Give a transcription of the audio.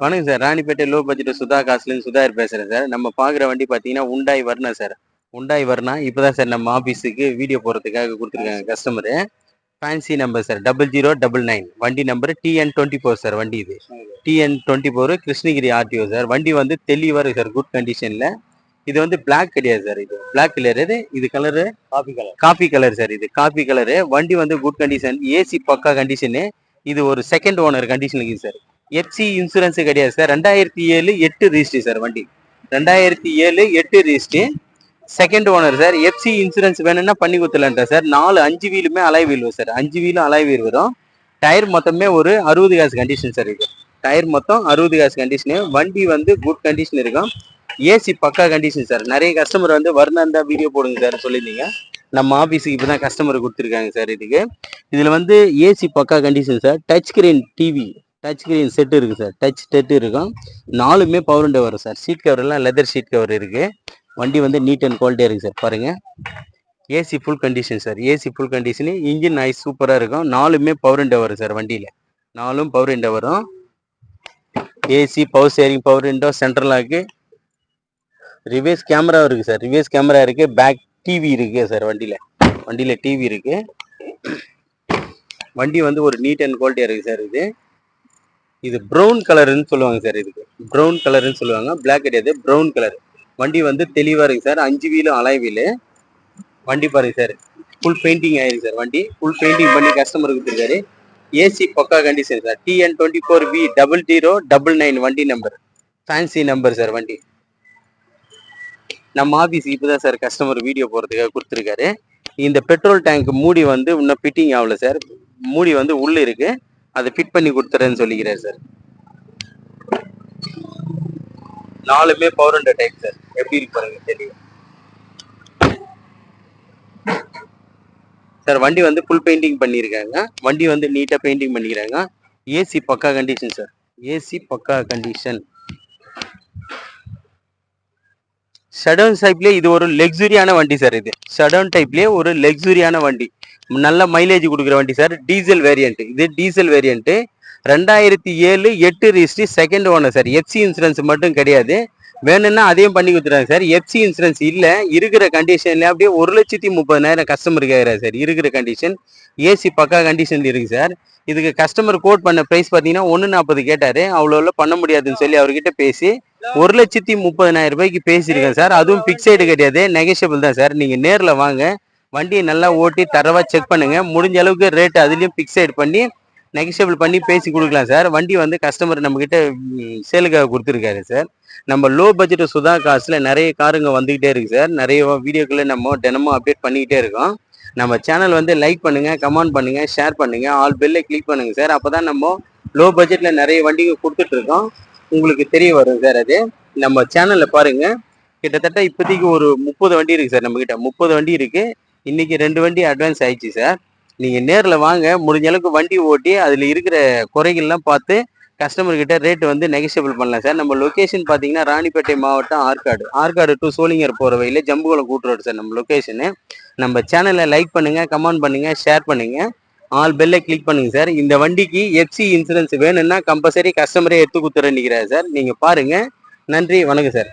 வணக்கம் sir. Ranipet low budget Sudha காசுலேருந்து சுதாகர் பேசுறேன் சார். நம்ம பார்க்குற வண்டி பார்த்தீங்கன்னா உண்டாய் வர்ணா சார். உண்டாய் வர்ணா இப்பதான் சார் நம்ம ஆஃபீஸுக்கு வீடியோ போடுறதுக்காக கொடுத்துருக்காங்க கஸ்டமரு. ஃபேன்சி நம்பர் சார் 0099 வண்டி நம்பர் TN24 சார். வண்டி இது TN24 கிருஷ்ணகிரி ஆர்டிஓ சார். வண்டி வந்து தெளிவாக இருக்கு சார், குட் கண்டிஷனில். இது வந்து பிளாக் கிடையாது சார், இது பிளாக் கலர். இது கலரு காபி கலர் சார். இது காபி கலரு. வண்டி வந்து குட் கண்டிஷன், ஏசி பக்கா கண்டிஷனு. இது ஒரு செகண்ட் ஓனர் கண்டிஷன் இருக்குது சார். எஃப்சி இன்சூரன்ஸ் கிடையாது சார். 2007 8 registry sir. வண்டி 2007 8 registry, second owner sir. FC insurance வேணும்னா பண்ணி கொடுத்துலான்டா சார். 5 வீலுமே அலாய் வீல் சார். 5 வீலும் அலாய் வீல் வரும். டயர் மொத்தமே ஒரு 60 காசு கண்டிஷன் சார். இது டயர் மொத்தம் 60 காசு கண்டிஷனு. வண்டி வந்து குட் கண்டிஷன் இருக்கும். ஏசி பக்கா கண்டிஷன் சார். நிறைய கஸ்டமர் வந்து வரணும் தான் வீடியோ போடுங்க சார் சொல்லியிருந்தீங்க. நம்ம ஆஃபீஸுக்கு இப்போ தான் கஸ்டமர் கொடுத்துருக்காங்க சார். இதில் வந்து ஏசி பக்கா condition sir. Touch screen TV, touch screen set இருக்குது சார். டச் செட்டு இருக்கும். 4மே பவர் விண்டோ வரும் சார். சீட் கவர் எல்லாம் லெதர் சீட் கவர் இருக்குது. வண்டி வந்து நீட் அண்ட் குவாலிட்டியாக இருக்குது சார். பாருங்கள், AC full condition sir. AC full condition. Engine noise சூப்பராக இருக்கும். 4மே பவர் விண்டோ வரும் சார். வண்டியில் 4ம் பவர் விண்டோ வரும். AC, power steering, power window, central lock, reverse camera இருக்குது சார். ரிவர்ஸ் கேமரா இருக்குது. பேக் டிவி இருக்குது சார். வண்டியில் டிவி இருக்குது. வண்டி வந்து ஒரு நீட் அண்ட் குவாலிட்டியாக இருக்குது சார். இது ப்ரௌன் கலர்னு சொல்லுவாங்க சார். இதுக்கு ப்ரௌன் கலர்னு சொல்லுவாங்க, பிளாக் கிடையாது, ப்ரௌன் கலர். வண்டி வந்து தெளிவாக இருக்குது சார். 5 வீலும் அலாய் வீலு. வண்டி பாருங்க சார், ஃபுல் பெயிண்டிங் ஆயிருக்கு சார். வண்டி ஃபுல் பெயிண்டிங் பண்ணி கஸ்டமர் கொடுத்துருக்காரு. ஏசி பக்கா கண்டிஷன் சார். TN24V0099 வண்டி நம்பர், ஃபேன்சி நம்பர் சார். வண்டி நம்ம ஆஃபீஸ் இப்போ தான் சார் கஸ்டமர் வீடியோ போகிறதுக்காக கொடுத்துருக்காரு. இந்த பெட்ரோல் டேங்க் மூடி வந்து இன்னும் ஃபிட்டிங் ஆகல சார். மூடி வந்து உள்ளே இருக்குது, அதை ஃபிட் பண்ணி கொடுத்துறேன்னு சொல்லிக்கிறார் சார். 4மே பவர் விண்டோ டைப் சார். எப்படி இருக்கு பாருங்க தெரியும் சார். வண்டி வந்து ஃபுல் பெயிண்டிங் பண்ணியிருக்காங்க. வண்டி வந்து நீட்டாக பெயிண்டிங் பண்ணிக்கிறாங்க. ஏசி பக்கா கண்டிஷன் சார். ஏசி பக்கா கண்டிஷன். ஷடவுன் டைப்லேயே இது ஒரு லக்ஸுரியான வண்டி சார். இது ஷடவுன் டைப்லேயே ஒரு லக்ஸுரியான வண்டி, நல்ல மைலேஜ் கொடுக்குற வண்டி சார். Diesel variant. இது diesel variant. 2007 8 registry, second owner sir. FC insurance மட்டும் கிடையாது. வேணும்னா அதையும் பண்ணி கொடுத்துறாங்க சார். எஃப்சி இன்சூரன்ஸ் இல்லை, இருக்கிற கண்டிஷன்ல அப்படியே 1,30,000 கஸ்டமர் கேட்குறாரு சார். இருக்கிற கண்டிஷன் ஏசி பக்கா கண்டிஷன் இருக்குது சார். இதுக்கு கஸ்டமர் கோட் பண்ண ப்ரைஸ் பார்த்தீங்கன்னா 1,40 கேட்டார். அவ்வளோ பண்ண முடியாதுன்னு சொல்லி அவர்கிட்ட பேசி 1,30,000 ரூபாய்க்கு பேசியிருக்கேன் சார். அதுவும் பிக்சைடு கிடையாது, நெகோஷியபிள் தான் சார். நீங்கள் நேரில் வாங்க, வண்டியை நல்லா ஓட்டி தரவா செக் பண்ணுங்க. முடிஞ்ச அளவுக்கு ரேட் அதுலயும் பிக்சைட் பண்ணி நெகோஷியபிள் பண்ணி பேசி கொடுக்கலாம் சார். வண்டி வந்து கஸ்டமர் நம்ம கிட்ட சேலுக்காக கொடுத்துருக்காரு சார். நம்ம லோ பட்ஜெட் சுதா காசுல நிறைய காருங்க வந்துகிட்டே இருக்கு சார். நிறைய வீடியோக்களை நம்ம தினமும் அப்டேட் பண்ணிக்கிட்டே இருக்கோம். நம்ம சேனல் வந்து லைக் பண்ணுங்க, கமெண்ட் பண்ணுங்க, ஷேர் பண்ணுங்க, ஆல் பெல்லை கிளிக் பண்ணுங்க சார். அப்பதான் நம்ம லோ பட்ஜெட்ல நிறைய வண்டிங்க கொடுத்துட்டு இருக்கோம், உங்களுக்கு தெரிய வரும் சார். அது நம்ம சேனல்ல பாருங்க, கிட்டத்தட்ட இப்போதைக்கு ஒரு 30 வண்டி இருக்கு சார். நம்ம கிட்ட 30 வண்டி இருக்கு. இன்னைக்கு 2 வண்டி அட்வான்ஸ் ஆயிடுச்சு சார். நீங்க நேரில் வாங்க, முடிஞ்ச அளவுக்கு வண்டி ஓட்டி அதில் இருக்கிற குறைகள்லாம் பார்த்து கஸ்டமர் கிட்ட ரேட் வந்து நெகோஷியபிள் பண்ணலாம் சார். நம்ம லொக்கேஷன் பார்த்தீங்கன்னா ராணிப்பேட்டை மாவட்டம் ஆற்காடு டு சோளிங்கர் போகிற வழியில ஜம்புகுளம் கூட்டுரோடு சார் நம்ம லொக்கேஷனு. நம்ம சேனலை லைக் பண்ணுங்க, கமெண்ட் பண்ணுங்க, ஷேர் பண்ணுங்க, ஆல் பெல்லை கிளிக் பண்ணுங்க சார். இந்த வண்டிக்கு எஃப்சி இன்சூரன்ஸ் வேணும்னா கம்பல்சரி கஸ்டமரே எடுத்து கொடுத்துறேன் நிற்கிறாரு சார். நீங்க பாருங்க. நன்றி, வணக்கம் சார்.